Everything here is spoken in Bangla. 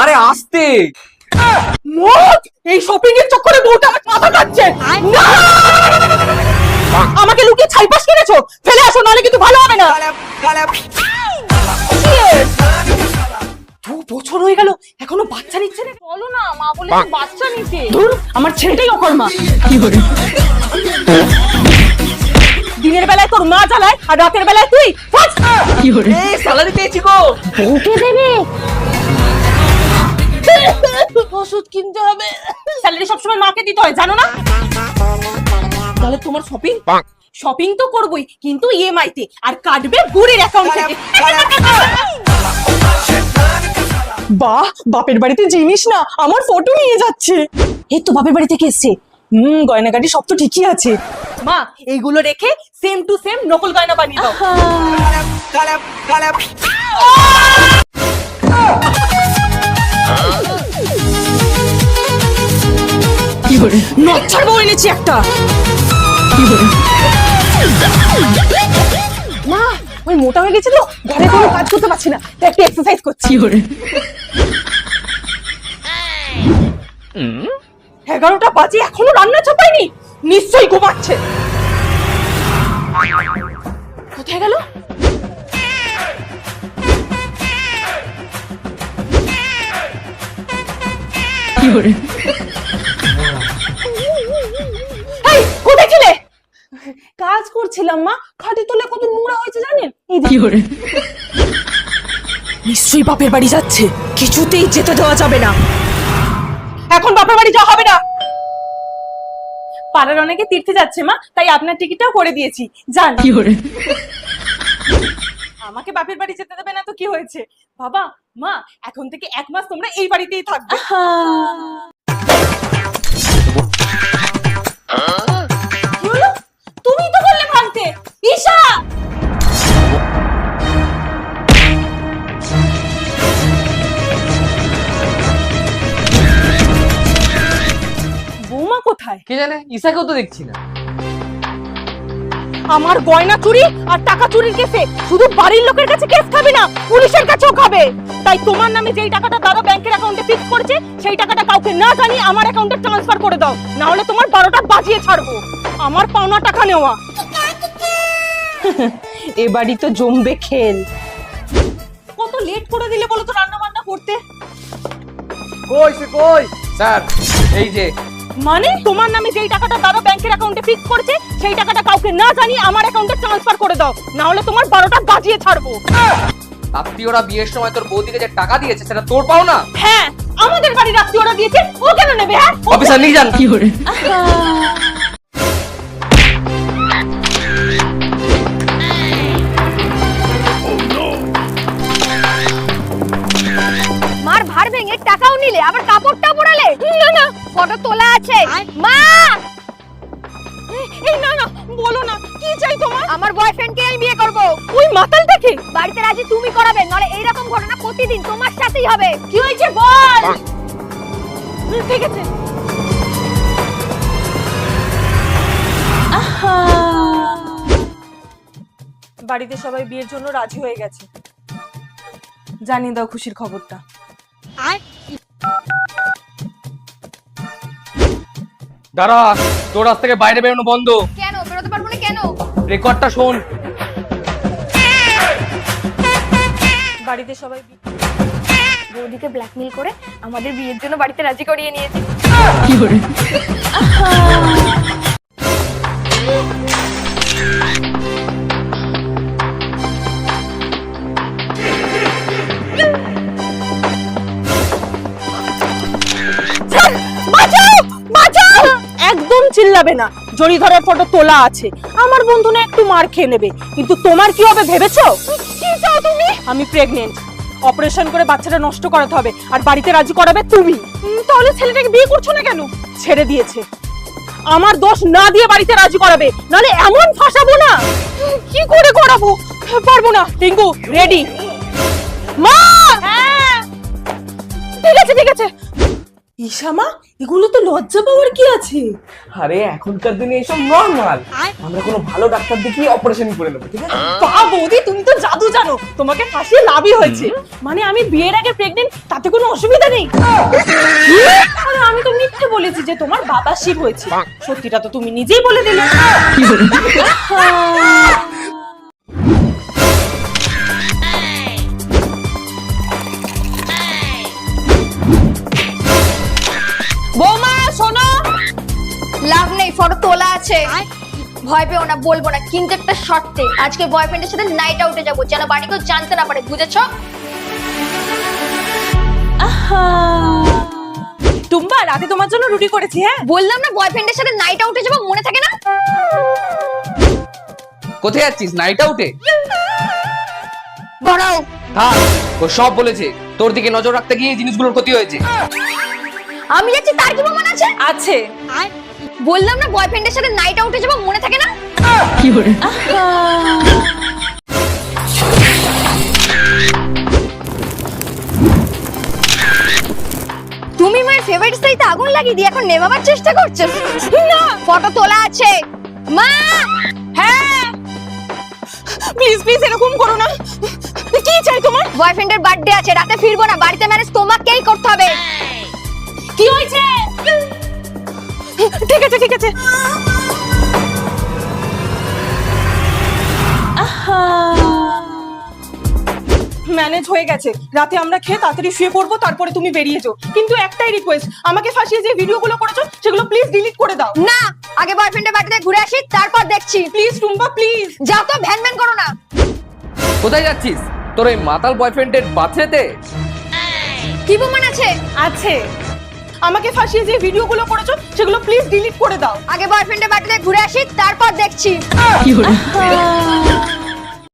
আরে আস্তে। মত এই শপিং এর চক্করে বউটা আমার মাথা কাটছে। না! আমাকে লুকিয়ে ছাইপাস করেছো, ফেলে আসো নালে কিন্তু ভালো হবে না। 2 বছর হয়ে গেল এখনো বাচ্চা নিচ্ছে না। বলো না, মা বলে বাচ্চা নিতে। ধুর, আমার ছেলেটাই অকর্মা। কি করে দিনের বেলায় তোর মা জ্বালায় আর রাতের বেলায় তুই? কি করে স্যালারি পেয়েছি গো। বউকে দেবে, ওষুধ কিনতে হবে। স্যালারি সবসময় মাকে দিতে হয় জানো না? তাহলে তোমার শপিং তো করবই, কিন্তু ইএমআই তে, আর কাটবে বুড়ির অ্যাকাউন্ট থেকে। বাহ, বাপের বাড়িতে জিনিস না আমার ফটো নিয়ে যাচ্ছে। এই তো বাপের বাড়ি থেকে এসছে। গয়নাগাটি সব তো ঠিকই আছে। মা, এইগুলো রেখে সেম টু সেম নকল গয়না বানিয়ে দাও। কি করে নচ্ছার বউ এনেছি একটা। কি করে মা, ওই মোটা হয়ে গেছে তো, ঘরে কোনো কাজ করতে পারছি না, তাই একটু এক্সারসাইজ করছি। কি করে 11টা বাজে এখনো রান্না চাপায়নি, নিশ্চয়ই ঘুমাচ্ছে। কোথায় গেল? কি করে এই কোথায় ছিলে? কাজ করছিলাম মা, খাটে তোলে কত নোংরা হয়েছে জানেন? কি করে নিশ্চয়ই বাপের বাড়ি যাচ্ছে, কিছুতেই যেতে দেওয়া যাবে না। এখন বাপের বাড়ি যাওয়া হবে না। পাড়ার অনেকে তীর্থে যাচ্ছে মা, তাই আপনার টিকিটটাও করে দিয়েছি, যান। কি করে আমাকে বাপের বাড়ি যেতে দেবে না তো কি হয়েছে? বাবা মা, এখন থেকে 1 মাস তোমরা এই বাড়িতেই থাকবে। কি হলো? তুমি তো বললে ভাঙতে। ঈশা, বৌমা কোথায়? কে জানে, ঈশাকেও তো দেখছি না। আমার গয়না চুরি আর টাকা চুরির কেসে শুধু বাড়ির লোকের কাছে কেস খাবে না, পুলিশের কাছেও খাবে। তাই তোমার নামে যেই টাকাটা দাদা ব্যাংকের অ্যাকাউন্টে ফিক্স করেছে, সেই টাকাটা কাউকে না জানিয়ে আমার অ্যাকাউন্টে ট্রান্সফার করে দাও, না হলে তোমার 12টা বাজিয়ে ছাড়বো। আমার পাওনা টাকা নেওয়া। এ বাড়ি তো জমবে খেল। কত লেট করে দিলে বলো তো রান্না বান্না করতে। কই স্যার, এই যে। মানে তোমার নামে যেই টাকাটা দাদা ব্যাংকের অ্যাকাউন্টে ফিক্স করেছে, সেই টাকাটা কাউকে না জানিয়ে আমার অ্যাকাউন্টে ট্রান্সফার করে দাও, না হলে তোমার 12টা বাজিয়ে ছাড়বো। আত্মীয়রা বিয়ের সময় তোর বৌদিকে যে টাকা দিয়েছে সেটা তোর পাও না? হ্যাঁ, আমাদের বাড়ির আত্মীয়রা দিয়েছে, ও কেন নেবে? হ্যাঁ, অফিসার নিয়ে যান। কি করে মার ভার ভেঙে টাকাও নিলে, আবার কাপড়টাও পরালে। না না, ফটো তোলা আছে। মা, এই না না, বলো না, কি চাই তোমার? আমার বয়ফ্রেন্ডকে আমি বিয়ে করব। ওই মাতালটাকে বাড়িতে রাজি তুমি করাবে, নলে এইরকম ঘটনা প্রতিদিন তোমার সাথেই হবে। কি হয়েছে বল। ঠিক আছে। বাড়িতে সবাই বিয়ের জন্য রাজি হয়ে গেছে, জানিয়ে দাও খুশির খবরটা। দাঁড়া, তোর আজ থেকে বাইরে বেরোনো বন্ধ। কেন বেরোতে পারবো না? কেন? রেকর্ডটা শোন। বাড়িতে সবাই বৌদিকে ব্ল্যাকমেল করে আমাদের বিয়ের জন্য বাড়িতে রাজি করিয়ে নিয়েছি। কি করে একদম চিল্লাবে না, জড়ি ধরার ফটো তোলা আছে। আমার বন্ধু না একটু মার খেয়ে নেবে, কিন্তু তোমার কি হবে ভেবেছো? কি চাও তুমি? আমি প্রেগন্যান্ট, অপারেশন করে বাচ্চাটা নষ্ট করাতে হবে, আর বাড়িতে রাজি করাবে তুমি। তাহলে ছেলেটাকে বিয়ে করছো না কেন? ছেড়ে দিয়েছে। আমার দোষ না দিয়ে বাড়িতে রাজি করাবে, নালে এমন ফাঁসাবো না। কি করে করাবো? পারবো না। টিঙ্কু রেডি? মা, হ্যাঁ ঠিক আছে ঠিক আছে। ইশামা, এগুলো তো লজ্জা পাওয়ার কি আছে? আরে এখনকার দিনে এসব নর্মাল। আমরা কোনো ভালো ডাক্তার দেখিয়ে অপারেশন করে নেবো, ঠিক আছে? বাহ বৌদি, তুমি তো জাদু জানো, তোমাকে ফাঁসিয়ে লাভই হয়েছে। মানে আমি বিয়ের আগে প্রেগনেন্ট, তাতে কোনো অসুবিধা নেই? আরে আমি তো মিথ্যে বলেছি যে তোমার বাবা শিব হয়েছে, সত্যিটা তো তুমি নিজেই বলে দিলে। বৌমা শোনো, লাভ নেই, ফটো তোলা আছে। ভয় পেও না, বলবো না, কিন্তু একটা শর্তে। আজকে বয়ফ্রেন্ডের সাথে নাইট আউটে যাবো, যেন বাড়ি কেউ জানতে না পারে, বুঝেছো? টুম্বা, রাতে তোমার জন্য রুটি করেছি। হ্যাঁ বললাম না বয়ফ্রেন্ডের সাথে নাইট আউটে যাবো, মনে থাকে না? কোথায় যাচ্ছিস? নাইট আউটে? বড়াও। থাক, ও সব বলেছে। তোর দিকে নজর রাখতে গিয়ে এই জিনিসগুলোর ক্ষতি হয়েছে। আমি যাচ্ছি, তার কি প্রমাণ আছে? আছে। বললাম না বয়ফ্রেন্ডের সাথে নাইট আউটে যাবো, মনে থাকে না? তুমি মায়ের ফেভারিট স্থায়ীতে আগুন লাগিয়ে দিয়ে এখন নেভাবার চেষ্টা করছো? না, ফটো তোলা আছে। মা! হ্যাঁ প্লিজ প্লিজ এরকম করো না। কি চাই তোমার? বয়ফ্রেন্ডের বার্থডে আছে, রাতে ফিরবো না, বাড়িতে ম্যানেজ তোমাকেই করতে হবে। কি হয়েছে? ঠিক আছে ঠিক আছে। ম্যানেজ হয়ে গেছে। রাতে আমরা খেয়ে তাড়াতাড়ি শুয়ে পড়বো, তারপরে তুমি বেরিয়ে যাও। কিন্তু একটাই রিকোয়েস্ট, আমাকে ফাঁসিয়ে যে ভিডিওগুলো করেছো সেগুলো প্লিজ ডিলিট করে দাও। না, আগে বয়ফ্রেন্ডের বার্থডে ঘুরে আসি, তারপর দেখছি। প্লিজ টুম্বা প্লিজ। যাও তো, ভ্যান ভ্যান করো না। কোথায় যাচ্ছিস? তোর এই মাতাল বয়ফ্রেন্ডের বার্থডেতে? কি প্রমাণ আছে? আছে, আমাকে ফাঁসিয়ে যে ভিডিওগুলো করেছো সেগুলো প্লিজ ডিলিট করে দাও। আগে বয়ফ্রেন্ডের বার্থডে ঘুরে আসি, তারপর দেখছি।